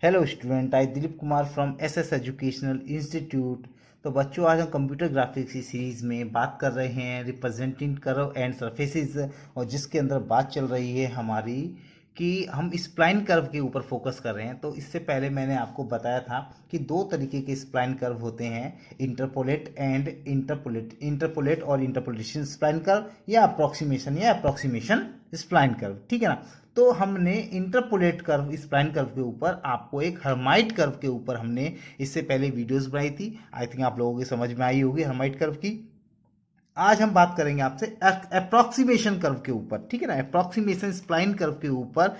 Hello student, I Dilip Kumar from SS educational institute. तो बच्चों, आज हम कंप्यूटर ग्राफिक्स की सीरीज़ में बात कर रहे हैं रिप्रेजेंटिंग कर्व एंड सरफेसेस, और जिसके अंदर बात चल रही है हमारी कि हम स्प्लाइन कर्व के ऊपर फोकस कर रहे हैं। तो इससे पहले मैंने आपको बताया था कि दो तरीके के स्प्लाइन कर्व होते हैं, इंटरपोलेट एंड इंटरपोलेट और इंटरपोलेशन स्प्लाइन कर्व, या अप्रोक्सीमेशन स्प्लाइन कर्व। ठीक है ना। तो हमने इंटरपोलेट कर्व स्प्लाइन कर्व के ऊपर आपको एक हर्माइट कर्व के ऊपर हमने इससे पहले वीडियोस बनाई थी। आई थिंक आप लोगों की समझ में आई होगी हर्माइट कर्व की। आज हम बात करेंगे आपसे अप्रोक्सीमेशन कर्व के ऊपर। ठीक है ना। अप्रोक्सीमेशन स्प्लाइन कर्व के ऊपर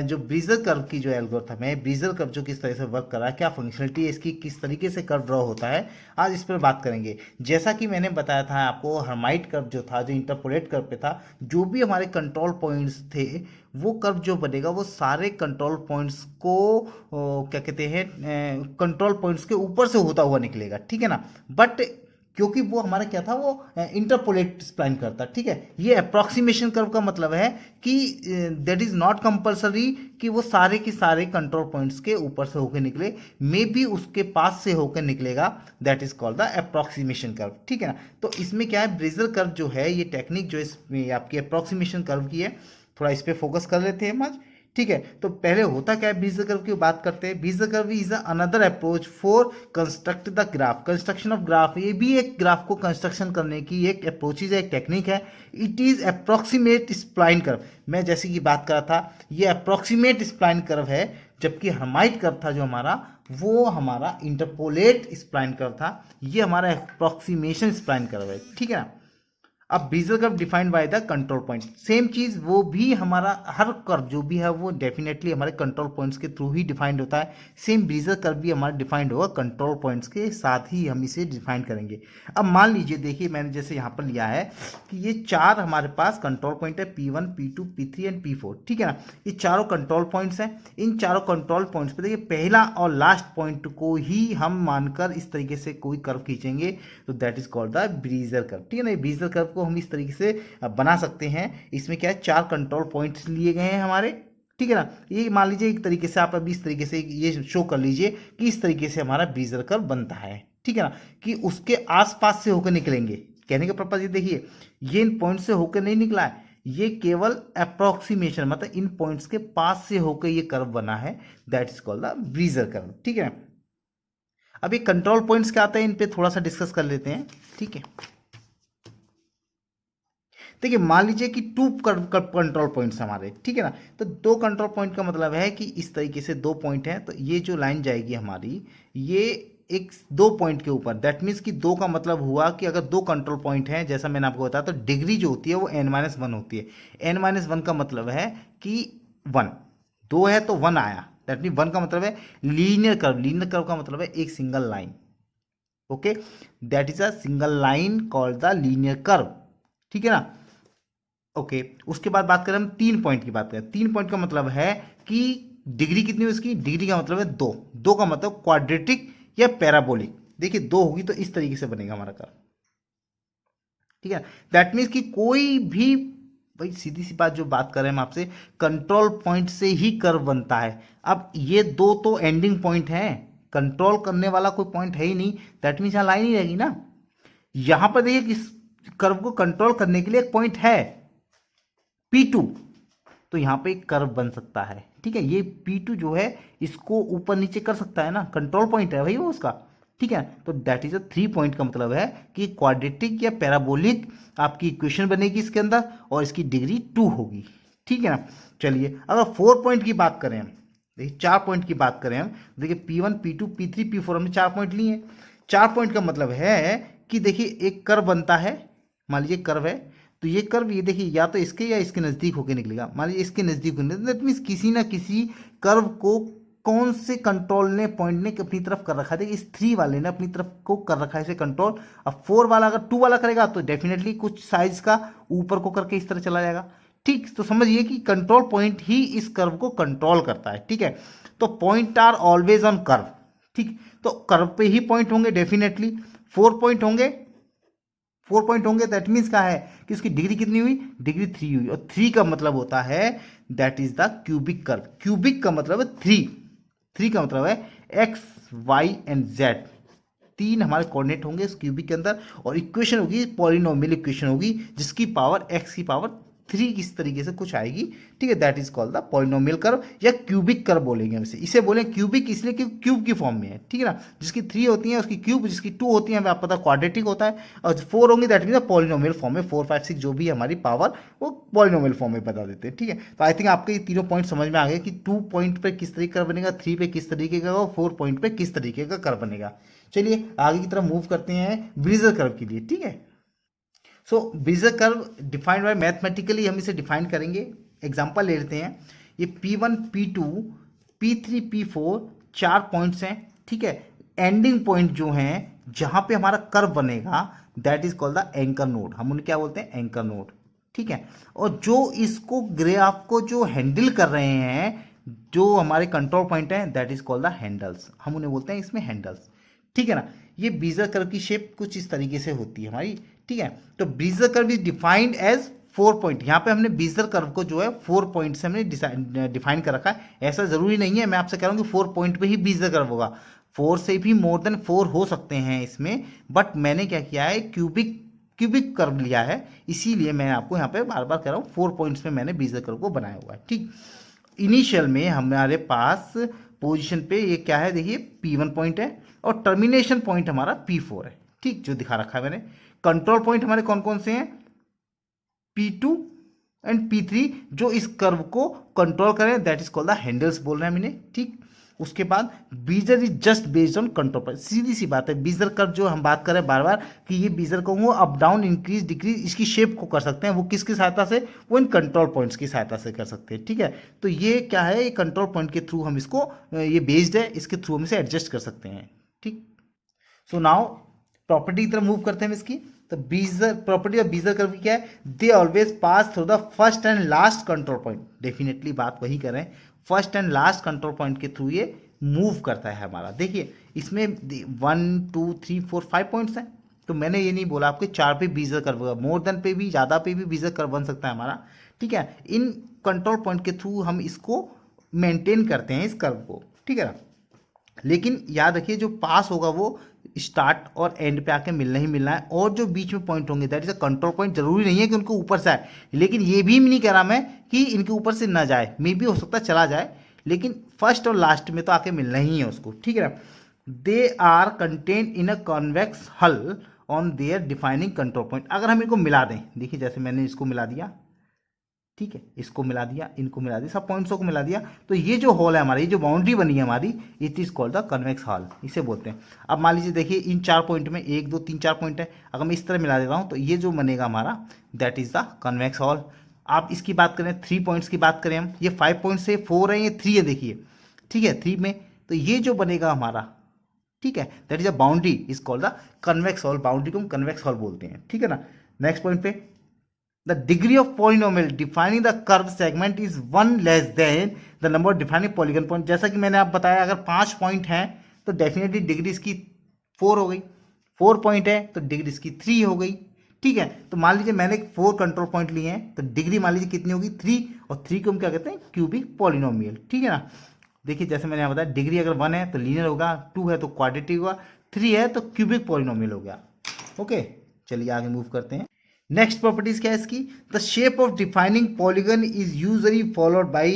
जो ब्रीजर कर्व की जो एल्गोरिथम है, ब्रीजर कर्व जो किस तरह से वर्क कर रहा है, क्या फंक्शनलिटी है इसकी, किस तरीके से कर्व ड्रॉ होता है, आज इस पर बात करेंगे। जैसा कि मैंने बताया था आपको, हर्माइट कर्व जो था, जो इंटरपोलेट कर्व पे था, जो भी हमारे कंट्रोल पॉइंट्स थे, वो कर्व जो बनेगा वो सारे कंट्रोल पॉइंट्स को क्या कहते हैं, कंट्रोल पॉइंट्स के ऊपर से होता हुआ निकलेगा। ठीक है ना। बट क्योंकि वो हमारा क्या था, वो इंटरपोलेट स्प्लाइन करता। ठीक है। ये अप्रोक्सीमेशन कर्व का मतलब है कि दैट इज नॉट कंपल्सरी कि वो सारे के सारे कंट्रोल पॉइंट्स के ऊपर से होकर निकले, मे बी उसके पास से होकर निकलेगा। That is called the approximation curve. ठीक है ना। तो इसमें क्या है, ब्रेजर कर्व जो है, ये टेक्निक जो इसमें आपकी अप्रोक्सीमेशन कर्व की है, थोड़ा इस पर फोकस कर लेते हैं हम आज। ठीक है। तो पहले होता क्या है, ब्रीजर कर्व की बात करते हैं। Bezier curve is another approach for construct the graph, construction of graph. ये भी एक ग्राफ को कंस्ट्रक्शन करने की एक अप्रोच है, एक टेक्निक है। It is approximate spline curve. मैं जैसे कि बात कर रहा था, ये अप्रोक्सीमेट स्प्लाइन कर्व है, जबकि हर्माइट कर्व था जो हमारा, वो हमारा इंटरपोलेट स्प्लाइन कर्व था। ये हमारा अप्रोक्सीमेशन स्प्लाइन कर्व है। ठीक है ना। अब ब्रीजर curve defined by the control point, same चीज वो भी हमारा हर कर्व जो भी है वो डेफिनेटली हमारे कंट्रोल पॉइंट्स के थ्रू ही डिफाइंड होता है। सेम ब्रीजर कर्व भी हमारा डिफाइंड होगा कंट्रोल पॉइंट्स के साथ ही, हम इसे डिफाइन करेंगे। अब मान लीजिए, देखिए मैंने जैसे यहाँ पर लिया है कि ये चार हमारे पास कंट्रोल पॉइंट है, P1 P2 P3 and P4। ठीक है ना। ये चारों कंट्रोल पॉइंट्स हैं। इन चारों कंट्रोल पॉइंट्स पे देखिए, पहला और लास्ट पॉइंट को ही हम मानकर इस तरीके से कोई कर्व खींचेंगे, तो that is called the ब्रीजर curve. ठीक है ना। ब्रीजर कर्व को हम इस तरीके से बना सकते हैं। इसमें क्या है, चार कंट्रोल पॉइंट्स लिए गए हैं हमारे। ठीक है ना। ये मान लीजिए एक तरीके से आप अभी इस तरीके से ये शो कर लीजिए कि इस तरीके से हमारा ब्रीजर कर्व बनता है। ठीक है ना। कि उसके आसपास से होकर निकलेंगे। कहने का पर्पज ये देखिए, ये इन पॉइंट से होकर नहीं निकला है, ये केवल अप्रोक्सीमेशन, मतलब इन पॉइंट्स के पास से होकर ये कर्व बना है। That is called the ब्रीजर curve. ठीक है। अभी कंट्रोल पॉइंट्स क्या आते हैं, इन पे थोड़ा सा डिस्कस कर लेते हैं। ठीक है। देखिए, मान लीजिए कि टू कंट्रोल पॉइंट्स हमारे। ठीक है ना। तो दो कंट्रोल पॉइंट का मतलब है कि इस तरीके से दो पॉइंट हैं, तो ये जो लाइन जाएगी हमारी, ये एक दो पॉइंट के ऊपर। दैट मीन्स कि दो का मतलब हुआ कि अगर दो कंट्रोल पॉइंट हैं, जैसा मैंने आपको बताया, तो डिग्री जो होती है वो n-1 होती है। n-1 का मतलब है कि 1, दो है तो 1 आया। दैट मीन 1 का मतलब है लीनियर कर्व। लीनियर कर्व का मतलब है एक single line. Okay. That is a single line called the linear curve. ठीक है ना। ओके। उसके बाद बात करें हम 3 पॉइंट की, बात करें 3 पॉइंट का मतलब है कि डिग्री कितनी है उसकी, डिग्री का मतलब है दो। दो का मतलब क्वाड्रेटिक या पैराबोलिक। देखिए, दो होगी तो इस तरीके से बनेगा हमारा कर्व। ठीक है। दैट मीन्स कि कोई भी, भाई सीधी सी बात जो बात कर रहे हैं हम आपसे, कंट्रोल पॉइंट से ही कर्व बनता है। अब ये दो तो एंडिंग पॉइंट है, कंट्रोल करने वाला कोई पॉइंट है ही नहीं। दैट मीन्स यहां लाइन ही रहेगी ना। यहां पर देखिए, इस कर्व को कंट्रोल करने के लिए एक पॉइंट है P2, तो यहां पे एक कर्व बन सकता है। ठीक है। ये P2 जो है, इसको ऊपर नीचे कर सकता है ना, कंट्रोल पॉइंट है भाई वो उसका। ठीक है। तो दैट इज अ 3 पॉइंट का मतलब है कि क्वाड्रेटिक या पैराबोलिक आपकी इक्वेशन बनेगी इसके अंदर, और इसकी डिग्री 2 होगी। ठीक है ना। चलिए, अगर 4 पॉइंट की बात करें हम, देखिए 4 पॉइंट की बात करें हम, देखिए P1 P2 P3 P4 हमने 4 पॉइंट लिए हैं। 4 पॉइंट का मतलब है कि देखिए एक कर्व बनता है। मान लीजिए कर्व है, तो ये कर्व, ये देखिए या तो इसके या इसके नज़दीक होकर निकलेगा। मान लीजिए इसके नज़दीक होने, दैट मीन्स किसी ना किसी कर्व को कौन से कंट्रोल ने, पॉइंट ने अपनी तरफ कर रखा है। देखिए, इस 3 वाले ने अपनी तरफ को कर रखा है इसे कंट्रोल। अब 4 वाला अगर 2 वाला करेगा तो डेफिनेटली कुछ साइज का ऊपर को करके इस तरह चला जाएगा। ठीक। तो समझिए कि कंट्रोल पॉइंट ही इस कर्व को कंट्रोल करता है। ठीक है। तो point are always on curve. ठीक। तो कर्व पे ही पॉइंट होंगे डेफिनेटली। 4 पॉइंट होंगे, 4 पॉइंट होंगे, दैट मीन्स क्या है कि उसकी डिग्री कितनी हुई, डिग्री 3 हुई। और 3 का मतलब होता है that is the cubic curve. Cubic का मतलब है 3। 3 का मतलब है एक्स वाई एंड जेड, 3 हमारे कोऑर्डिनेट होंगे इस क्यूबिक के अंदर, और इक्वेशन होगी पॉलिनोमियल इक्वेशन होगी जिसकी पावर x की पावर 3 किस तरीके से कुछ आएगी, ठीक है। That is called the polynomial curve या क्यूबिक कर्व बोलेंगे हम इसे बोले क्यूबिक इसलिए कि क्यूब की फॉर्म में है, ठीक है ना। जिसकी 3 होती है उसकी क्यूब, जिसकी 2 होती है हमें आप पता क्वाड्रेटिक होता है, और 4 होंगी दैट मीन पॉलिनोमियल फॉर्म में, 4 5 6 जो भी हमारी पावर वो पॉलिनोमियल फॉर्म में बता देते हैं, ठीक है। तो आई थिंक आपके ये तीनों पॉइंट समझ में आ गए कि 2 पॉइंट पे किस तरीके का बनेगा, 3 पे किस तरीके का, और 4 पॉइंट पे किस तरीके का कर्व बनेगा। चलिए आगे की तरफ मूव करते हैं ब्रीजर कर्व के लिए, ठीक है। So Bezier curve defined by mathematically हम इसे डिफाइन करेंगे। एग्जांपल ले लेते हैं, ये P1 P2 P3 P4 4 points हैं, ठीक है। एंडिंग पॉइंट जो हैं जहां पे हमारा कर्व बनेगा that is called the anchor node, हम उन्हें क्या बोलते हैं, एंकर नोड, ठीक है। और जो इसको ग्राफ को जो हैंडल कर रहे हैं, जो हमारे कंट्रोल पॉइंट हैं that is called the handles, हम उन्हें बोलते हैं इसमें हैंडल्स, ठीक है ना। ये ब्रीजर कर्व की शेप कुछ इस तरीके से होती है हमारी, ठीक है। तो Bezier curve is defined as 4 point, यहाँ पे हमने ब्रीजर कर्व को जो है 4 पॉइंट से हमने डिफाइन कर रखा है। ऐसा जरूरी नहीं है, मैं आपसे कह रहा हूँ कि 4 पॉइंट पे ही ब्रीजर कर्व होगा, 4 से भी मोर देन 4 हो सकते हैं इसमें, बट मैंने क्या किया है क्यूबिक कर्व लिया है, इसीलिए मैं आपको यहाँ पे बार बार कह रहा हूँ 4 पॉइंट्स में मैंने ब्रीजर कर्व को बनाया हुआ है, ठीक। इनिशियल में हमारे पास पोजीशन पे ये क्या है, देखिए P1 पॉइंट है और टर्मिनेशन पॉइंट हमारा P4 है, ठीक, जो दिखा रखा है मैंने। कंट्रोल पॉइंट हमारे कौन कौन से हैं, P2 एंड P3, जो इस कर्व को कंट्रोल करें that is called the handles बोल रहे हैं मैंने, ठीक। उसके बाद Bezier is just based on control point, सीधी सी बात है। बीजर कर्व जो हम बात कर रहे हैं बार बार कि ये बीजर को वो अप डाउन इंक्रीज डिक्रीज इसकी शेप को कर सकते हैं, वो किसकी सहायता से, वो इन कंट्रोल पॉइंट्स की सहायता से कर सकते हैं, ठीक है। तो ये क्या है, ये कंट्रोल पॉइंट के थ्रू हम इसको, ये बेस्ड है, इसके थ्रू हम इसे एडजस्ट कर सकते हैं, ठीक। सो नाउ प्रॉपर्टी की तरफ मूव करते हैं इसकी। तो बीजर प्रॉपर्टी ऑफ बीजर कर्व की क्या है, they always pass through the first and last control point, definitely बात वही करें, first and last control point के थ्रू ये मूव करता है हमारा। देखिए इसमें 1 2 3 4 5 पॉइंट्स हैं, तो मैंने ये नहीं बोला आपके 4 पे बीजर कर्व होगा, मोर देन पे भी, ज़्यादा पे भी बीजर कर्व बन सकता है हमारा, ठीक है। इन कंट्रोल पॉइंट के थ्रू हम इसको मेंटेन करते हैं इस कर्व को, ठीक है ना। लेकिन याद रखिए जो पास होगा वो स्टार्ट और एंड पे आके मिलना ही मिलना है, और जो बीच में पॉइंट होंगे that is a control point, जरूरी नहीं है कि उनको ऊपर से आए, लेकिन ये भी नहीं कह रहा मैं कि इनके ऊपर से ना जाए, मे भी हो सकता है चला जाए, लेकिन फर्स्ट और लास्ट में तो आके मिलना ही है उसको, ठीक है ना। They are content in a convex hull on their defining control point, अगर हम इनको मिला दें, देखिए जैसे मैंने इसको मिला दिया, ठीक है, इसको मिला दिया, इनको मिला दिया, सब पॉइंट्सों को मिला दिया, तो ये जो हॉल है हमारी, ये जो बाउंड्री बनी है हमारी, it is called the convex hall, इसे बोलते हैं। अब मान लीजिए देखिए इन 4 पॉइंट में 1 2 3 4 पॉइंट है, अगर मैं इस तरह मिला देता हूँ तो ये जो बनेगा हमारा that is the convex hall. आप इसकी बात करें 3 पॉइंट्स की बात करें हम, ये 5 पॉइंट से 4 है, ये 3 है, देखिए, ठीक है, 3 में, तो ये जो बनेगा हमारा, ठीक है, that is a boundary is called the convex hall, boundary को हम कन्वेक्स हॉल बोलते हैं, ठीक है ना। नेक्स्ट पॉइंट पे, the degree of polynomial defining the curve segment is 1 less than the number of defining polygon point। जैसा कि मैंने आप बताया अगर 5 पॉइंट हैं तो डेफिनेटली डिग्री इसकी 4 हो गई, 4 पॉइंट है तो डिग्री इसकी 3 हो गई, ठीक है। तो मान लीजिए मैंने 4 कंट्रोल पॉइंट लिए हैं तो डिग्री मान लीजिए कितनी होगी, 3, और 3 को हम क्या कहते हैं, क्यूबिक पॉलिनोमियल, ठीक है ना। देखिए जैसे मैंने यहाँ बताया डिग्री अगर 1 है तो लीनियर होगा, 2 है तो क्वाड्रेटिक होगा, 3 है तो क्यूबिक पॉलिनोमियल हो गया, ओके। चलिए आगे मूव करते हैं। नेक्स्ट प्रॉपर्टीज क्या है इसकी, the shape of defining polygon is usually followed by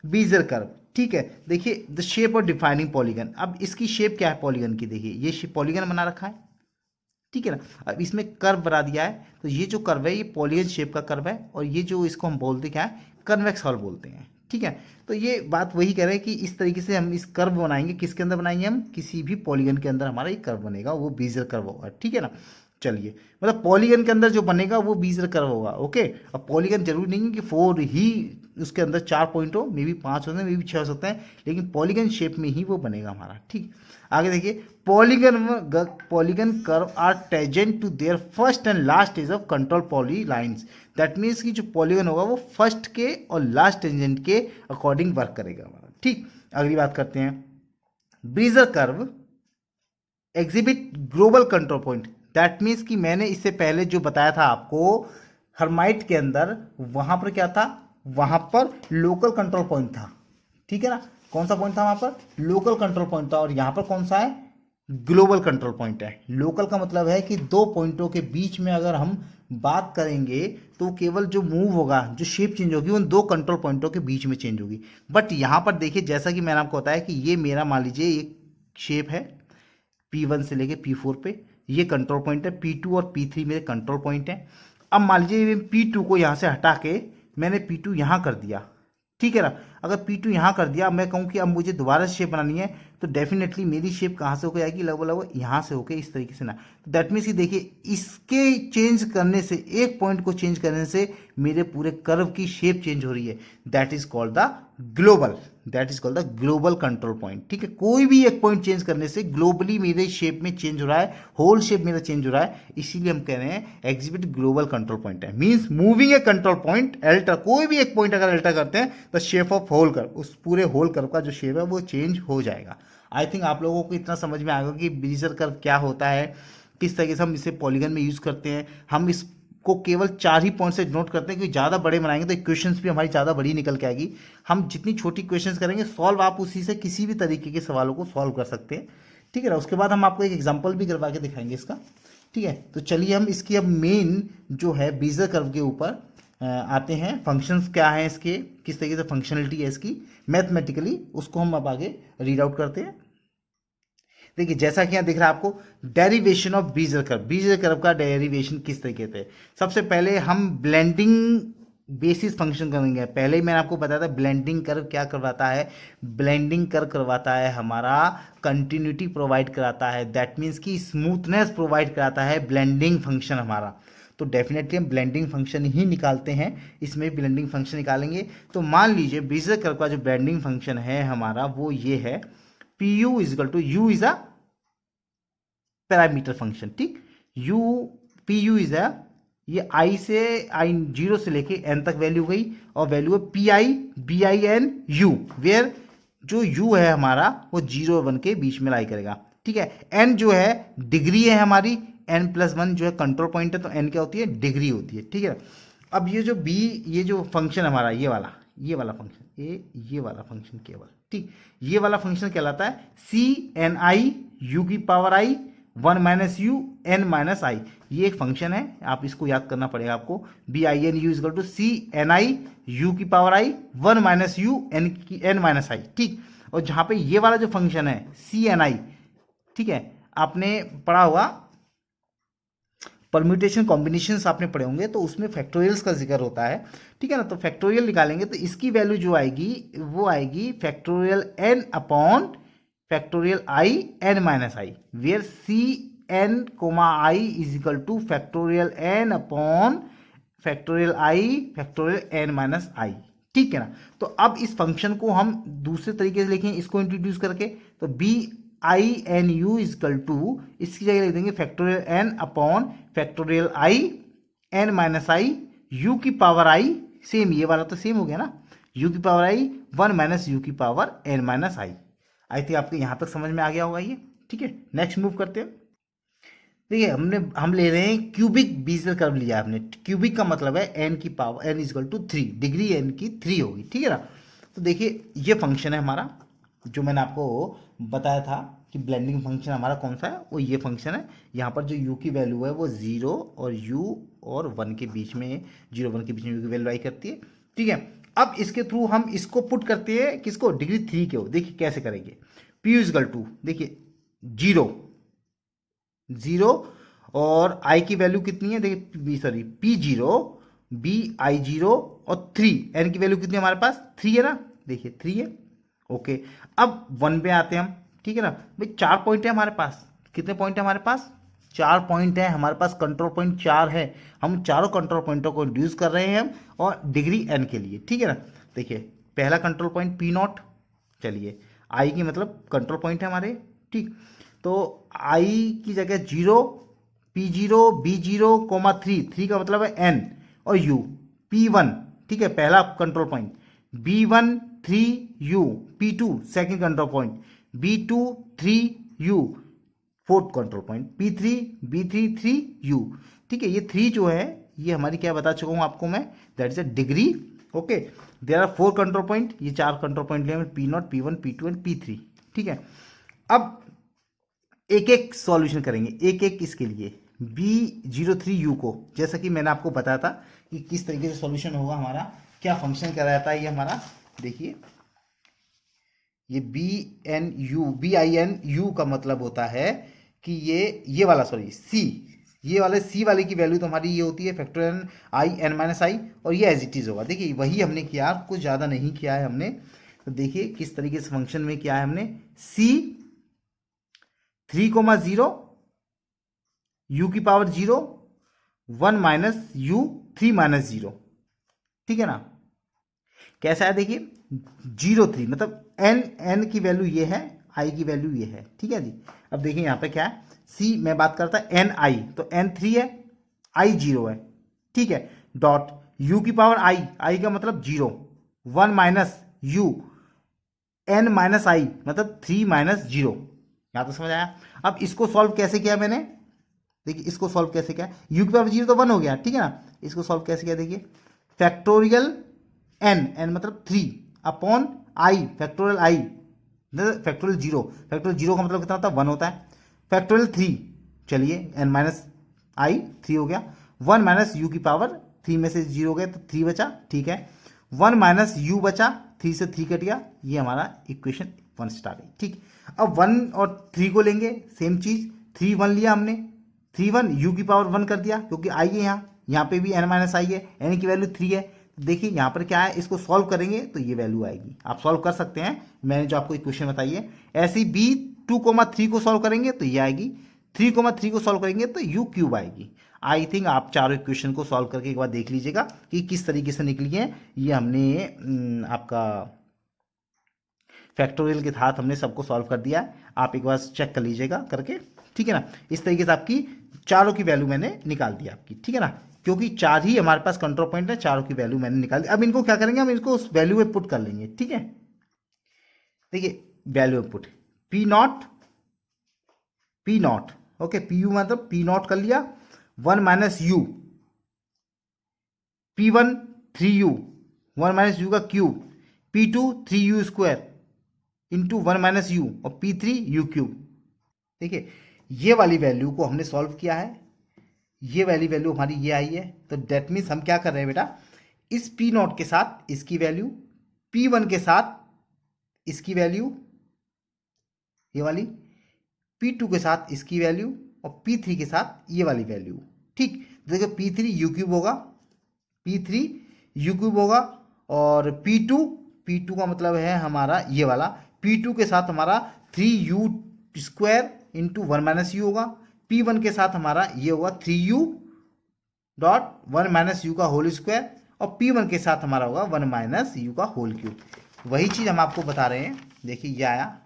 Bezier curve, ठीक है। देखिए the shape of defining polygon, अब इसकी शेप क्या है पॉलीगन की, देखिए ये पॉलीगन बना रखा है, ठीक है ना। अब इसमें कर्व बना दिया है, तो ये जो कर्व है ये पॉलीगन शेप का कर्व है, और ये जो इसको हम बोलते क्या है, कन्वेक्स हॉल बोलते हैं, ठीक है। तो ये बात वही कह रहे हैं कि इस तरीके से हम इस कर्व बनाएंगे, किसके अंदर बनाएंगे हम, किसी भी पॉलीगन के अंदर हमारा ये कर्व बनेगा, वो बीजर कर्व होगा, ठीक है ना। चलिए मतलब पॉलीगन के अंदर जो बनेगा वो बीजर कर्व होगा, ओके। अब पॉलीगन जरूरी नहीं है कि 4 ही उसके अंदर 4 पॉइंट हो, मे बी 5 हो सकते हैं, मे बी 6 हो सकते हैं, लेकिन पॉलीगन शेप में ही वो बनेगा हमारा, ठीक। आगे देखिए polygon curve are tangent to their first and last edge of control poly lines, that means कि जो पॉलीगन होगा वो फर्स्ट के और लास्ट टेंजेंट के अकॉर्डिंग वर्क करेगा हमारा, ठीक। अगली बात करते हैं, Bezier curve exhibit global control point, that means कि मैंने इससे पहले जो बताया था आपको हर्माइट के अंदर, वहां पर क्या था, वहां पर लोकल कंट्रोल पॉइंट था, ठीक है ना। कौन सा पॉइंट था वहां पर? लोकल कंट्रोल पॉइंट था। और यहाँ पर कौन सा है? ग्लोबल कंट्रोल पॉइंट है। लोकल का मतलब है कि दो पॉइंटों के बीच में अगर हम बात करेंगे तो केवल जो मूव होगा, जो शेप चेंज होगी, उन दो कंट्रोल पॉइंटों के बीच में चेंज होगी। बट यहाँ पर देखिए, जैसा कि मैंने आपको बताया कि ये मेरा मान लीजिए एक शेप है P1 से लेके P4 पे, ये कंट्रोल पॉइंट है। P2 और P3 मेरे कंट्रोल पॉइंट है। अब मान लीजिए P2 को यहाँ से हटा के मैंने P2 यहाँ कर दिया, ठीक है ना। अगर P2 यहाँ कर दिया, मैं कहूँ कि अब मुझे दोबारा शेप बनानी है, तो डेफिनेटली मेरी शेप कहाँ से होकर आएगी? लगभग लगभग यहाँ से होकर इस तरीके से ना। तो दैट मीन्स कि देखिए, इसके चेंज करने से, एक पॉइंट को चेंज करने से मेरे पूरे कर्व की शेप चेंज हो रही है। That is called the global, that is called the global control point. ठीक है, कोई भी एक पॉइंट चेंज करने से ग्लोबली मेरे शेप में चेंज हो रहा है, होल शेप मेरा चेंज हो रहा है, इसीलिए हम कह रहे हैं एग्जिबिट ग्लोबल कंट्रोल पॉइंट है। मींस मूविंग ए कंट्रोल पॉइंट अल्टर, कोई भी एक पॉइंट अगर अल्टर करते हैं तो शेप ऑफ होल कर्व, उस पूरे होल कर्व का जो शेप है वो चेंज हो जाएगा। आई थिंक आप लोगों को इतना समझ में आएगा कि बेजियर कर्व क्या होता है, किस तरीके से हम इसे पॉलीगन में यूज करते हैं। हम इसको केवल 4 ही पॉइंट से नोट करते हैं, क्योंकि ज़्यादा बड़े बनाएंगे तो इक्वेशंस भी हमारी ज़्यादा बड़ी निकल के आएगी। हम जितनी छोटी इक्वेशंस करेंगे सॉल्व, आप उसी से किसी भी तरीके के सवालों को सॉल्व कर सकते हैं। ठीक है ना। उसके बाद हम आपको एक एग्जाम्पल भी करवा के दिखाएंगे इसका। ठीक है, तो चलिए हम इसकी अब मेन जो है बेजियर कर्व के ऊपर आते हैं। फंक्शंस क्या हैं इसके, किस तरीके से फंक्शनलिटी है इसकी मैथमेटिकली, उसको हम अब आगे रीड आउट करते हैं। देखिए, जैसा कि यहाँ दिख रहा है आपको, derivation of Bezier curve. Bezier curve का डेरिवेशन किस तरीके से? सबसे पहले हम ब्लेंडिंग बेसिस फंक्शन करेंगे। पहले ही मैंने आपको बताया था ब्लेंडिंग कर्व क्या करवाता है। ब्लेंडिंग कर्व करवाता है हमारा कंटिन्यूटी प्रोवाइड कराता है, दैट मीन्स कि स्मूथनेस प्रोवाइड कराता है ब्लेंडिंग फंक्शन हमारा। तो डेफिनेटली हम ब्लेंडिंग फंक्शन ही निकालते हैं, इसमें ब्लेंडिंग फंक्शन निकालेंगे। तो मान लीजिए बेजियर कर्व का जो ब्लेंडिंग फंक्शन है हमारा वो ये है, P U equal to, U is a parameter function. ठीक, U, P U is a, ये आई से, आई 0 से लेके एन तक वैल्यू गई, और वैल्यू है P I B I N U, where जो यू है हमारा वो 0 और 1 के बीच में लाई करेगा। ठीक है, एन जो है डिग्री है हमारी, एन प्लस 1 जो है कंट्रोल पॉइंट है, तो एन क्या होती है? डिग्री होती है। ठीक है, अब ये जो बी, ये जो फंक्शन हमारा ये वाला फंक्शन, ये वाला फंक्शन केवल, ठीक, ये वाला फंक्शन कहलाता है सी एन आई यू की power I 1 minus U N minus I. ये एक फंक्शन है, आप इसको याद करना पड़ेगा आपको। B I N U equal to C N I U की power I 1 minus U N की एन माइनस आई। ठीक, और जहां पे ये वाला जो फंक्शन है सी एन आई, ठीक है, आपने पढ़ा होगा परम्यूटेशन कॉम्बिनेशंस आपने पढ़े होंगे, तो उसमें फैक्टोरियल्स का जिक्र होता है। ठीक है ना, तो फैक्टोरियल निकालेंगे तो इसकी वैल्यू जो आएगी वो आएगी factorial N upon factorial I N minus I, where C N comma I is equal to factorial N upon factorial I factorial N minus I. ठीक है ना, तो अब इस फंक्शन को हम दूसरे तरीके से लिखें, इसको इंट्रोड्यूस करके, तो B I N U equal to, इसकी जगह लिख देंगे factorial N upon factorial I N minus I U की पावर आई, सेम ये वाला तो सेम हो गया ना, यू की पावर आई 1 माइनस यू की power N minus I. I think आपको यहां तक समझ में आ गया होगा ये। ठीक है, नेक्स्ट मूव करते हैं। देखिए, हम ले रहे हैं क्यूबिक बेजियर कर्व लिया आपने। क्यूबिक का मतलब है एन की power, N equal to 3, degree N की 3 होगी। ठीक है ना, तो देखिए ये फंक्शन है हमारा, जो मैंने आपको बताया था कि ब्लेंडिंग फंक्शन हमारा कौन सा है, वो ये फंक्शन है। यहाँ पर जो यू की वैल्यू है वो 0 और यू और 1 के बीच में, 0 1 के बीच में यू की वैल्यू आई करती है। ठीक है, अब इसके थ्रू हम इसको पुट करते हैं किसको? डिग्री 3 के हो। देखिए कैसे करेंगे, पी यू इजकल टू, देखिए 0 और आई की वैल्यू कितनी है? देखिए सॉरी, P0 BI0 और 3, एन की वैल्यू कितनी है हमारे पास? 3 है ना, देखिए 3 है। ओके, अब 1 पे आते हैं हम। ठीक है ना भाई, 4 पॉइंट है हमारे पास। कितने पॉइंट है हमारे पास? 4 पॉइंट है हमारे पास, कंट्रोल पॉइंट 4 है। हम चारों कंट्रोल पॉइंटों को इंड्यूस कर रहे हैं और डिग्री एन के लिए। ठीक है ना, देखिए पहला कंट्रोल पॉइंट P0, चलिए आई की मतलब कंट्रोल पॉइंट है हमारे। ठीक, तो आई की जगह 0, P0 B0 कोमा 3 का मतलब है एन, और यू P1, ठीक है, पहला control point, B1 3U, P2 second control point, B2 3U fourth control point, P3 B3 3U। ठीक है, ये 3 जो है ये हमारी क्या बता चुका हूं आपको मैं, that is a degree okay, there are 4 control point, ये 4 कंट्रोल पॉइंट लिए P0, P1, P2 and P3। ठीक है, अब एक एक सॉल्यूशन करेंगे, एक एक इसके लिए B03U को, जैसा कि मैंने आपको बताया था कि किस तरीके से सॉल्यूशन होगा हमारा, क्या फंक्शन कर रहा था ये हमारा। देखिए ये BINU का मतलब होता है कि ये वाला सॉरी C, ये वाले C वाले की वैल्यू तो हमारी ये होती है फैक्टोरियल n-i, और ये एज इट इज होगा। देखिए वही हमने किया, कुछ ज़्यादा नहीं किया है हमने। तो देखिए किस तरीके से फंक्शन में किया है हमने, C 3,0 u की पावर 0 1 माइनस u 3 माइनस 0। ठीक है ना, कैसा है देखिए 0,3 मतलब n की वैल्यू ये है, i की वैल्यू ये है। ठीक है जी, अब देखिए यहाँ पे क्या है, c मैं बात करता है ni, तो n 3 है, i 0 है। ठीक है, डॉट u की पावर i का मतलब 0, 1 minus u n minus i मतलब 3 माइनस 0। यहाँ तो समझ आया। अब इसको सॉल्व कैसे किया मैंने, देखिए इसको सॉल्व कैसे किया, u की पावर 0 तो 1 हो गया। ठीक है ना, इसको सॉल्व कैसे किया, देखिए फैक्टोरियल n मतलब 3 upon i factorial i factorial 0, factorial 0 का मतलब कितना होता है 1 होता है, फैक्टोरियल 3, चलिए n माइनस i 3 हो गया, 1 माइनस u की पावर 3 में से 0 हो गया तो 3 बचा। ठीक है, 1 माइनस u बचा, 3 से 3 कट गया, ये हमारा इक्वेशन 1 स्टार है। ठीक, अब 1 और 3 को लेंगे, सेम चीज 3 1 लिया हमने, 3 1 u की पावर 1 कर दिया क्योंकि i है, यहाँ पे भी n माइनस आई है, n की वैल्यू 3 है। देखिए यहाँ पर क्या है, इसको सॉल्व करेंगे तो ये वैल्यू आएगी, आप सॉल्व कर सकते हैं, मैंने जो आपको इक्वेशन बताई है। ऐसे ही B2,3 को सॉल्व करेंगे तो ये आएगी, 3,3 को सॉल्व करेंगे तो u क्यूब आएगी। आई थिंक आप चारों इक्वेशन को सॉल्व करके एक बार देख लीजिएगा कि किस तरीके से निकली है। ये हमने आपका फैक्टोरियल के साथ हमने सबको सॉल्व कर दिया है, आप एक बार चेक कर लीजिएगा करके। ठीक है ना, इस तरीके से आपकी चारों की वैल्यू मैंने निकाल दी आपकी। ठीक है ना, क्योंकि 4 ही हमारे पास कंट्रोल पॉइंट है, चारों की वैल्यू मैंने निकाल दी। अब इनको क्या करेंगे, हम इसको उस वैल्यू में पुट कर लेंगे। ठीक है, देखिए वैल्यू में put P nought okay, P U मतलब पी नॉट कर लिया, 1 minus U, P1 3u, 1 minus U का cube, P2 3u square into 1 minus U, और P3 यू क्यूब। देखिए ये वाली वैल्यू को हमने सॉल्व किया है, ये वाली वैल्यू हमारी ये आई है, तो डेट मीन्स हम क्या कर रहे हैं बेटा, इस P नॉट के साथ इसकी वैल्यू, P1 के साथ इसकी वैल्यू ये वाली, P2 के साथ इसकी वैल्यू, और P3 के साथ ये वाली वैल्यू। ठीक, देखो P3 यू क्यूब होगा, P3 यू क्यूब होगा, और P2 का मतलब है हमारा ये वाला, P2 के साथ हमारा 3u square into 1 minus you होगा, P1 के साथ हमारा ये होगा 3u डॉट 1 माइनस यू का होल स्क्वायर, और P1 के साथ हमारा होगा 1 माइनस यू का होल क्यूब। वही चीज़ हम आपको बता रहे हैं। देखिए ये आया,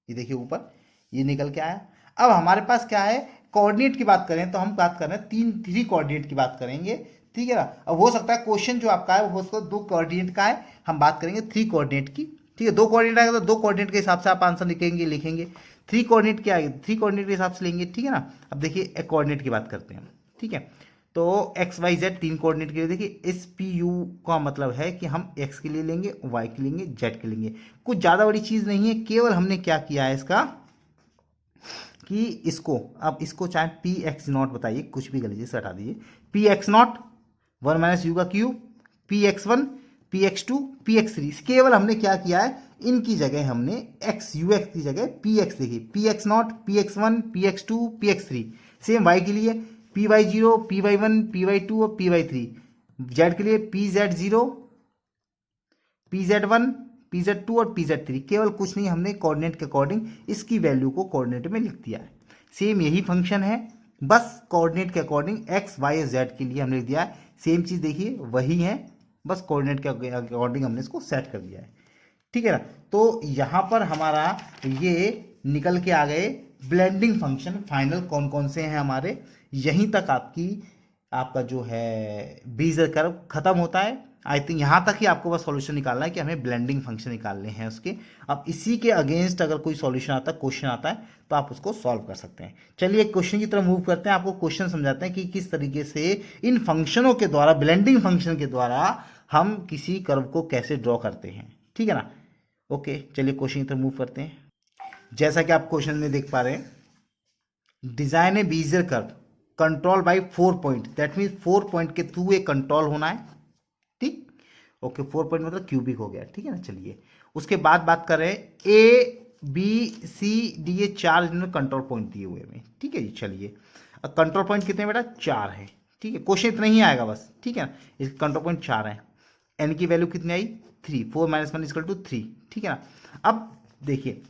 ये देखिए ऊपर ये निकल के आया। अब हमारे पास क्या है, कोऑर्डिनेट की बात करें तो हम बात कर रहे हैं 3 कोऑर्डिनेट की बात करेंगे। ठीक है ना, अब हो सकता है क्वेश्चन जो आपका है वो हो सकता है 2 कोऑर्डिनेट का है, हम बात करेंगे 3 कोऑर्डिनेट की। ठीक है, 2 कोऑर्डिनेट आएगा तो 2 कोऑर्डिनेट के हिसाब से आप आंसर लिखेंगे। 3 कोऑर्डिनेट क्या आएगा, 3 कोऑर्डिनेट के हिसाब से लेंगे। ठीक है ना, अब देखिए एक कोऑर्डिनेट की बात करते हैं। ठीक है, तो एक्स वाई जेड 3 कोऑर्डिनेट के लिए देखिए एस पी यू का मतलब है कि हम एक्स के लिए लेंगे, वाई के लेंगे, जेड के लेंगे। कुछ ज़्यादा बड़ी चीज़ नहीं है, केवल हमने क्या किया है इसका कि इसको, अब इसको चाहे पी एक्स नॉट बताइए, कुछ भी कर लीजिए, हटा दीजिए, P x nought 1 minus U का cube, P x 1, P x 2, P x 3। केवल हमने क्या किया है, इनकी जगह हमने एक्स यू एक्स की जगह पी एक्स देखिए, p x naught, p x 1, P x 2, P x 3। Same y के लिए p y 0, p y 1, p y 2 और पी वाई 3। जेड के लिए p z 0, p z 1, p z 2 और P Z 3। केवल कुछ नहीं, हमने कोऑर्डिनेट के अकॉर्डिंग इसकी वैल्यू को कोऑर्डिनेट में लिख दिया है। सेम यही फंक्शन है, बस कोऑर्डिनेट के अकॉर्डिंग एक्स वाई जेड के लिए हमने लिख दिया है। सेम चीज़ देखिए वही है, बस कोऑर्डिनेट के अकॉर्डिंग हमने इसको सेट कर दिया है। ठीक है ना, तो यहाँ पर हमारा ये निकल के आ गए ब्लेंडिंग फंक्शन फाइनल कौन कौन से हैं हमारे। यहीं तक आपका जो है बीजर कर्व खत्म होता है। आई थिंक यहाँ तक ही आपको बस सॉल्यूशन निकालना है कि हमें ब्लेंडिंग फंक्शन निकालने हैं उसके। अब इसी के अगेंस्ट अगर कोई सॉल्यूशन आता है, क्वेश्चन आता है, तो आप उसको सॉल्व कर सकते हैं। चलिए एक क्वेश्चन की तरफ मूव करते हैं, आपको क्वेश्चन समझाते हैं कि किस तरीके से इन फंक्शनों के द्वारा, ब्लेंडिंग फंक्शन के द्वारा हम किसी कर्व को कैसे ड्रॉ करते हैं, ठीक है ना। ओके, चलिए क्वेश्चन की तरफ मूव करते हैं। जैसा कि आप क्वेश्चन में देख पा रहे हैं, design a Bezier curve control by 4 point, that means 4 point के थ्रू एक कंट्रोल होना है, ठीक। ओके, 4 पॉइंट मतलब क्यूबिक हो गया, ठीक है ना। चलिए उसके बाद बात कर रहे हैं ए बी सी डी, ये 4 इन्होंने कंट्रोल पॉइंट दिए हुए हैं, ठीक है जी। चलिए अब कंट्रोल पॉइंट कितने बेटा, 4 है, ठीक है। क्वेश्चन इतना ही आएगा बस, ठीक है ना। इसके कंट्रोल पॉइंट 4 है, एन की वैल्यू कितनी आई 3, 4 - 1 = 3, ठीक है ना। अब देखिए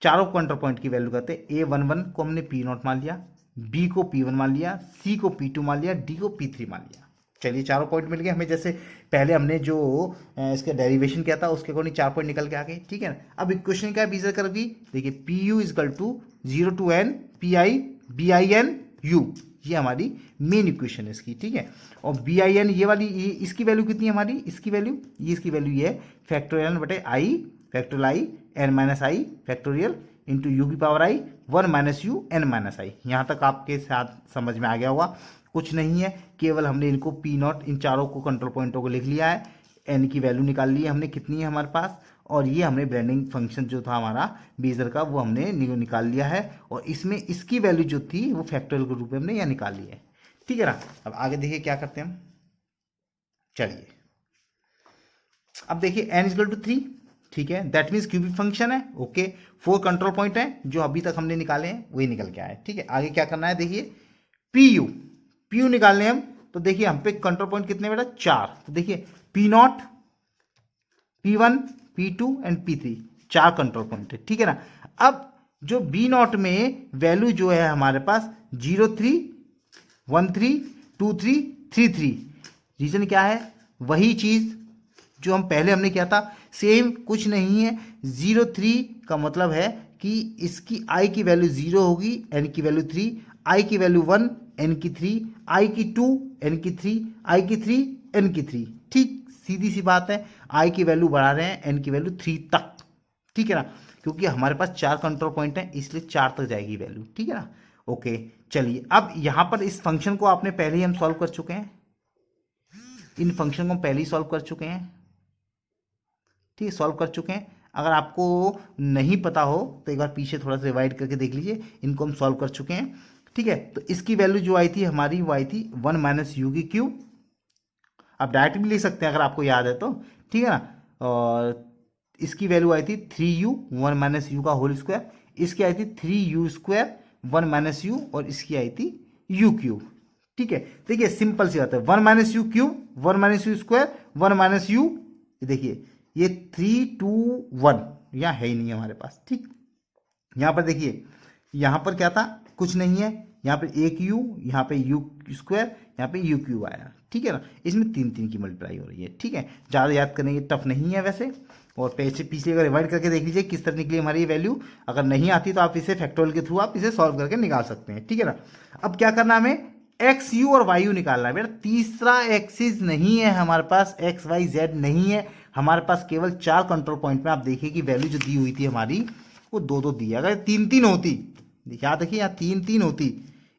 चारों कंट्रोल पॉइंट की वैल्यू करते हैं। A11 को हमने P0 मान लिया, B को P1 मान लिया, C को P2 मान लिया, D को P3 मान लिया। चलिए चारों पॉइंट मिल गए हमें, जैसे पहले हमने जो इसका डेरिवेशन किया था उसके अकॉर्डिंग 4 पॉइंट निकल के आ गए, ठीक है ना। अब इक्वेशन क्या है बीजर कर्व की, देखिए PU = 0 to n PI BIN U, ये हमारी मेन इक्वेशन है इसकी, ठीक है। और BIN ये वाली, ये इसकी वैल्यू कितनी है हमारी, इसकी वैल्यू, ये इसकी वैल्यू ये है फैक्टोरियल बटे I factorial I n - i factorial into u की power i 1 - u n - i। यहाँ तक आपके साथ समझ में आ गया होगा, कुछ नहीं है, केवल हमने इनको P0 इन चारों को कंट्रोल पॉइंटों को लिख लिया है, n की वैल्यू निकाल ली है हमने कितनी है हमारे पास, और ये हमने ब्लेंडिंग फंक्शन जो था हमारा बेजर का वो हमने निकाल लिया है, और इसमें इसकी वैल्यू जो थी वो फैक्टोरियल के रूप में हमने यहाँ निकाल ली है, ठीक है ना। अब आगे देखिए क्या करते हैं हम, चलिए अब देखिए n = 3, ठीक है, दैट मीन्स क्यूबिक फंक्शन है। ओके, 4 कंट्रोल पॉइंट है जो अभी तक हमने निकाले हैं वही निकल के आए, ठीक है। आगे क्या करना है, देखिए पी यू निकालने हम, तो देखिए हम पे कंट्रोल पॉइंट कितने बेटा 4, तो देखिए P0 P1 P2 and P3 4 control point है, ठीक है ना। अब जो B0 में वैल्यू जो है हमारे पास 0 3 1 3 2 3 3 3, रीजन क्या है, वही चीज जो हम पहले हमने किया था, सेम, कुछ नहीं है। 0 3 का मतलब है कि इसकी i की वैल्यू 0 होगी, n की वैल्यू 3, i की वैल्यू 1, n की 3, i की 2, n की 3, i की 3, n की 3, ठीक, सीधी सी बात है। i की वैल्यू बढ़ा रहे हैं n की वैल्यू 3 तक, ठीक है ना, क्योंकि हमारे पास 4 कंट्रोल पॉइंट है इसलिए 4 तक जाएगी वैल्यू, ठीक है ना। ओके, चलिए अब यहां पर इस फंक्शन को आपने पहले ही हम सॉल्व कर चुके हैं, इन फंक्शन को हम पहले ही सॉल्व कर चुके हैं, ठीक है, सॉल्व कर चुके हैं। अगर आपको नहीं पता हो तो एक बार पीछे थोड़ा सा रिवाइड करके देख लीजिए, इनको हम सॉल्व कर चुके हैं, ठीक है। तो इसकी वैल्यू जो आई थी हमारी वो आई थी 1 - u की क्यूब, आप डायरेक्ट भी लिख सकते हैं अगर आपको याद है तो, ठीक है ना। और इसकी वैल्यू आई थी 3u 1 - u का होल स्क्वायर, इसकी आई थी 3u² 1 - u, और इसकी आई थी u³, ठीक है। देखिए सिंपल सी बात है, 1 - u³ 1 - u² 1 - u, देखिए ये 3 2 1 यहाँ है ही नहीं हमारे पास, ठीक। यहाँ पर देखिए, यहाँ पर क्या था, कुछ नहीं है, यहाँ पे एक u, यहाँ पे u², यहाँ पे u³ आया, ठीक है ना। इसमें 3 3 की मल्टीप्लाई हो रही है, ठीक है, ज़्यादा याद करने की टफ नहीं है वैसे। और पिछले अगर रिवाइड करके देख लीजिए किस तरह निकली हमारी ये वैल्यू, अगर नहीं आती तो आप इसे फैक्टोरियल के थ्रू आप इसे सॉल्व करके निकाल सकते हैं, ठीक है ना। अब क्या करना हमें, एक्स यू और वाई यू निकालना है बेटा, तीसरा एक्सिस नहीं है हमारे पास, एक्स वाई जेड नहीं है हमारे पास, केवल 4 कंट्रोल पॉइंट में। आप देखिए कि वैल्यू जो दी हुई थी हमारी वो 2 2 दी है, अगर 3 3 होती, याद रखिए यहाँ 3 3 होती,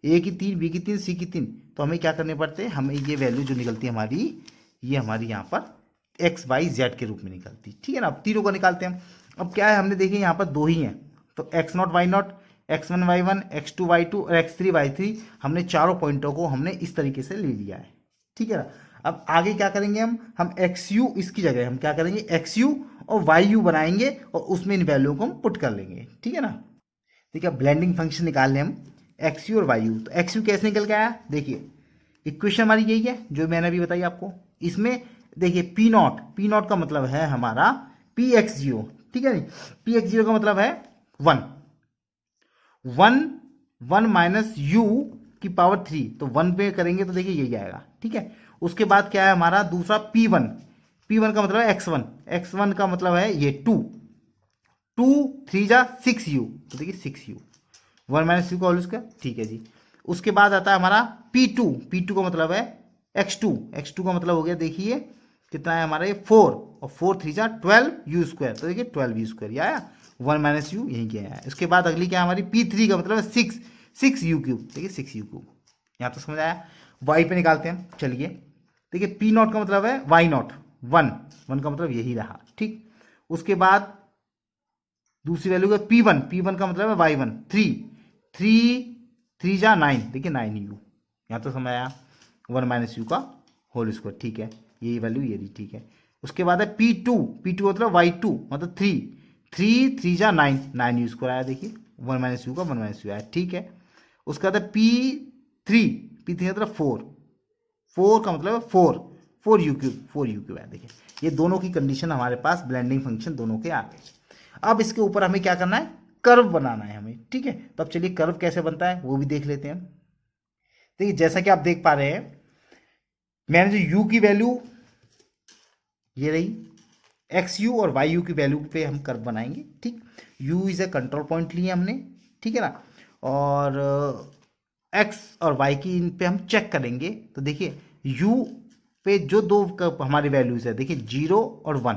ए की 3 बी की 3 सी की 3, तो हमें क्या करने पड़ते, हमें ये वैल्यू जो निकलती है हमारी, ये हमारी यहाँ पर एक्स वाई जेड के रूप में निकलती, ठीक है ना। अब तीनों को निकालते हैं हम। अब क्या है, हमने देखिए यहाँ पर 2 ही हैं, तो x0 y0 x1 y1 x2 y2 और x3 y3, हमने चारों पॉइंटों को हमने इस तरीके से ले लिया है, ठीक है ना। अब आगे क्या करेंगे हम XU इसकी जगह हम क्या करेंगे, XU और YU बनाएंगे और उसमें इन वैल्यू को हम पुट कर लेंगे, ठीक है ना। देखिए ब्लेंडिंग फंक्शन निकाल लें हम XU और YU, तो XU कैसे निकल के आया, देखिए इक्वेशन हमारी यही है जो मैंने अभी बताई आपको। इसमें देखिए P0 का मतलब है हमारा PX0, ठीक है नहीं, PX0 का मतलब है 1 - u की पावर 3, तो 1 पे करेंगे तो देखिए यही आएगा, ठीक है। उसके बाद क्या है हमारा दूसरा P1 का मतलब है x1 का मतलब है ये 2 3 जा 6u, तो देखिए 6u 1 - u का होल स्क्वायर, ठीक है जी। उसके बाद आता है हमारा P2 का मतलब है x2 का मतलब हो गया, देखिए कितना है हमारा ये 4, और 4 3 जा 12u², तो देखिए 12u², ये आया 1 - u यहीं क्या है। उसके बाद अगली क्या है हमारी P3 का मतलब है 6u³, देखिए 6u³, यहाँ तो समझ आया। y पे निकालते हैं, चलिए देखिए P0 का मतलब है y0, वन, वन का मतलब यही रहा, ठीक। उसके बाद दूसरी वैल्यू है P1, P1 का मतलब है Y1, 3, 3 जा 9, देखिए 9u, यहाँ तो समझ आया, 1 माइनस यू का होल स्क्वायर, ठीक है, यही वैल्यू ये रही, ठीक है। उसके बाद है P2, P2 मतलब Y2 मतलब 3, 3 जा 9, 9u स्क्वायर आया, देखिए 1 माइनस यू का 1 माइनस यू आया, ठीक है। उसके बाद है P3, P3 मतलब 4, 4 का मतलब है 4 यू क्यूब, 4u क्यूब आया, देखिए ये दोनों की कंडीशन हमारे पास ब्लेंडिंग फंक्शन दोनों के आ गए। अब इसके ऊपर हमें क्या करना है, कर्व बनाना है हमें, ठीक है। तो अब चलिए कर्व कैसे बनता है वो भी देख लेते हैं। देखिए जैसा कि आप देख पा रहे हैं, मैंने जो u की वैल्यू ये रही, एक्स यू और वाई यू की वैल्यू पे हम कर्व बनाएंगे, ठीक। u is a control point लिए हमने, ठीक है ना, और x और y की इन पे हम चेक करेंगे। तो देखिए u पे जो दो हमारी वैल्यूज है, देखिए 0 और 1,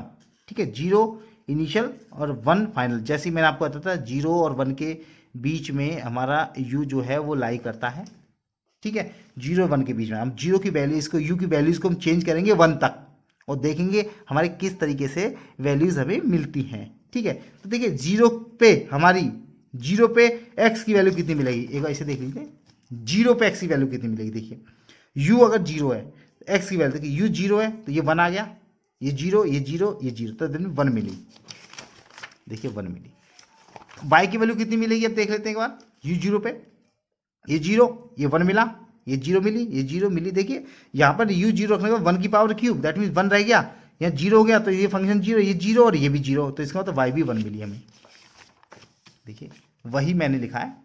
ठीक है, 0 इनिशियल और 1 फाइनल। जैसे मैंने आपको बताया था 0 और 1 के बीच में हमारा u जो है वो लाई करता है, ठीक है, 0 1 के बीच में। हम 0 की वैल्यू इसको u की वैल्यूज को हम चेंज करेंगे 1 तक और देखेंगे हमारे किस तरीके से वैल्यूज हमें मिलती हैं, ठीक है। तो देखिए 0 पे हमारी 0 पे x की वैल्यू कितनी मिलेगी, एक बार इसे देख लीजिए, 0 पे x की वैल्यू कितनी मिलेगी। देखिए u अगर 0 है, x की वैल्यू, देखिए u 0 है तो ये 1 आ गया, ये 0 ये 0 ये 0, तो दिन 1 मिली, देखिए 1 मिली। y की वैल्यू कितनी मिलेगी अब देख लेते हैं एक बार, u 0 पे ये 0 ये 1 मिला, ये 0 मिली ये 0 मिली। देखिए यहाँ पर u 0 रखने के बाद 1 की पावर क्यूब, दैट मीन्स 1 रह गया, यहाँ 0 हो गया तो ये फंक्शन 0, ये 0 और ये भी 0, तो इसका मतलब y भी 1 मिली हमें। देखिए वही मैंने लिखा है,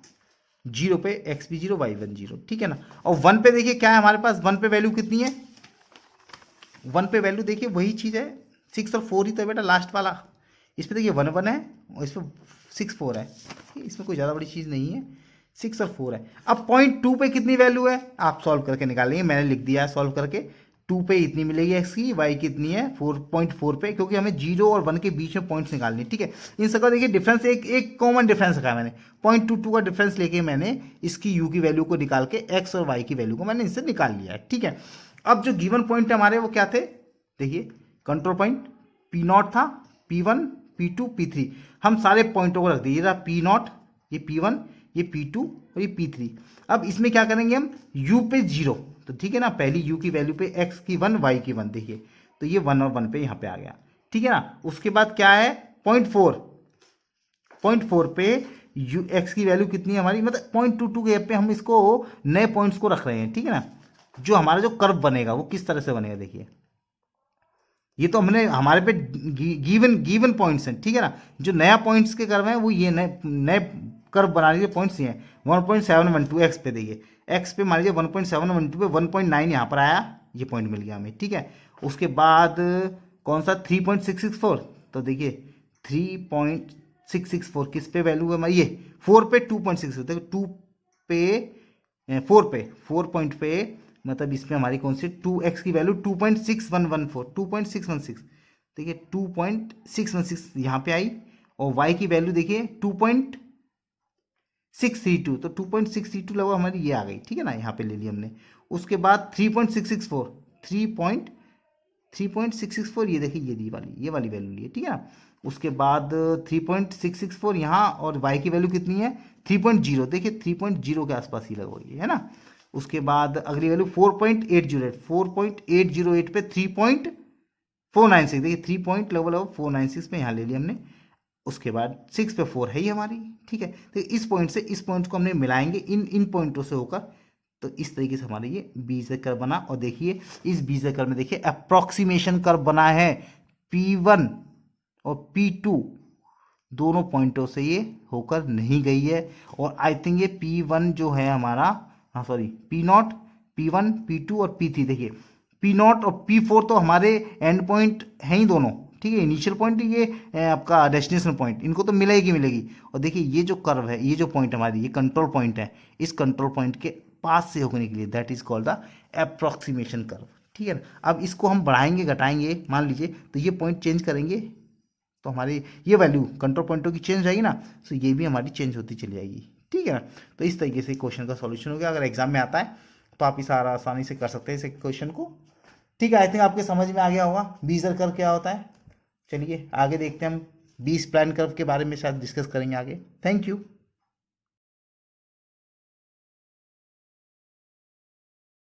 0 पे x भी 0 y 1 0, ठीक है ना। और 1 पे देखिए क्या है हमारे पास, 1 पे वैल्यू कितनी है, 1 पे वैल्यू देखिए वही चीज़ है, 6 और 4 ही तो है बेटा लास्ट वाला। इस पर देखिए 1 1 है और इस पर 6 4 है, इसमें कोई ज़्यादा बड़ी चीज़ नहीं है, 6 और 4 है। अब पॉइंट 2 पे कितनी वैल्यू है आप सॉल्व करके निकालेंगे, मैंने लिख दिया है सॉल्व करके, 2 पे इतनी मिलेगी x की, y कितनी है 4.4 पे, क्योंकि हमें 0 और 1 के बीच में पॉइंट्स निकालने, ठीक है। इन सबका देखिए डिफरेंस एक कॉमन डिफरेंस रखा है मैंने, 0.22 का डिफरेंस लेके मैंने इसकी u की वैल्यू को निकाल के x और y की वैल्यू को मैंने इससे निकाल लिया है, ठीक है। अब जो गिवन पॉइंट हमारे वो क्या थे, देखिए कंट्रोल पॉइंट P0 था, P1 P2 P3, हम सारे पॉइंटों को रख दिए, ये रहा P0, ये P1 ये P2 और ये P3। अब इसमें क्या करेंगे हम, u पे 0, तो ठीक है ना, पहली u की वैल्यू पे x की 1 y की 1, देखिए तो ये 1 और 1 पे यहाँ पे आ गया, ठीक है ना। उसके बाद क्या है 0.4 पे x की वैल्यू कितनी है हमारी, मतलब 0.22 के पे हम इसको नए पॉइंट्स को रख रहे हैं, ठीक है ना। जो हमारा जो कर्व बनेगा वो किस तरह से बनेगा, देखिए ये तो हमने हमारे पे गिवन पॉइंट्स हैं, ठीक है ना। जो नया पॉइंट्स के कर्व हैं वो ये नए कर्व बनाने के पॉइंट्स ये हैं। 1.712 एक्स पे, देखिए एक्स पे मान लीजिए 1.712 पे 1.9 यहाँ पर आया, ये पॉइंट मिल गया हमें, ठीक है। उसके बाद कौन सा 3.664, तो देखिए 3.664 किस पे वैल्यू है हमारी, ये 4 पे 2.6, देखो 2 पे 4 पे 4 पॉइंट पे, मतलब इसमें हमारी कौन सी 2x की वैल्यू 2.6114, 2.616, देखिए 2.616 यहाँ पे आई, और y की वैल्यू देखिए 2.632, तो 2.632 लगभग हमारी ये आ गई, ठीक है ना, यहाँ पे ले ली हमने। उसके बाद 3.664, 3.664 ये देखिए ये वाली वैल्यू ली है, ठीक है ना। उसके बाद 3.664 यहाँ, और y की वैल्यू कितनी है 3.0, देखिए 3.0 के आसपास ही लगभग है ना। उसके बाद अगली वैल्यू 4.808 पे 3.496, देखिए 3 पॉइंट लगभग 496 पे यहाँ ले लिया हमने। उसके बाद 6 पे 4 है ही हमारी, ठीक है। तो इस पॉइंट से इस पॉइंट को हमने मिलाएंगे इन पॉइंटों से होकर, तो इस तरीके से हमारा ये बीजेड कर्व बना। और देखिए इस बीजेड कर्व में देखिए अप्रोक्सीमेशन कर्व बना है, P1 और P2 दोनों पॉइंटों से ये होकर नहीं गई है, और आई थिंक ये P1 जो है हमारा, हाँ सॉरी P0, P1 P2 और P3, देखिए P0 और P4 तो हमारे एंड पॉइंट हैं ही दोनों, ठीक है, इनिशियल पॉइंट ये आपका डेस्टिनेशन पॉइंट, इनको तो मिलेगी मिलेगी। और देखिए ये जो कर्व है, ये जो पॉइंट हमारी ये कंट्रोल पॉइंट है, इस कंट्रोल पॉइंट के पास से होने के लिए that is called the approximation curve, ठीक है ना। अब इसको हम बढ़ाएंगे घटाएंगे, मान लीजिए तो ये पॉइंट चेंज करेंगे तो हमारी ये वैल्यू कंट्रोल पॉइंटों की चेंज जाएगी ना, तो ये भी हमारी चेंज होती चली जाएगी, ठीक है ना। तो इस तरीके से क्वेश्चन का सॉल्यूशन हो गया। अगर एग्जाम में आता है तो आप इस आसानी से कर सकते हैं इस क्वेश्चन को। ठीक है, आई थिंक आपके समझ में आ गया होगा बीजर कर्व क्या होता है। चलिए आगे देखते हैं, हम बी स्प्लाइन कर्व के बारे में शायद डिस्कस करेंगे आगे। Thank you.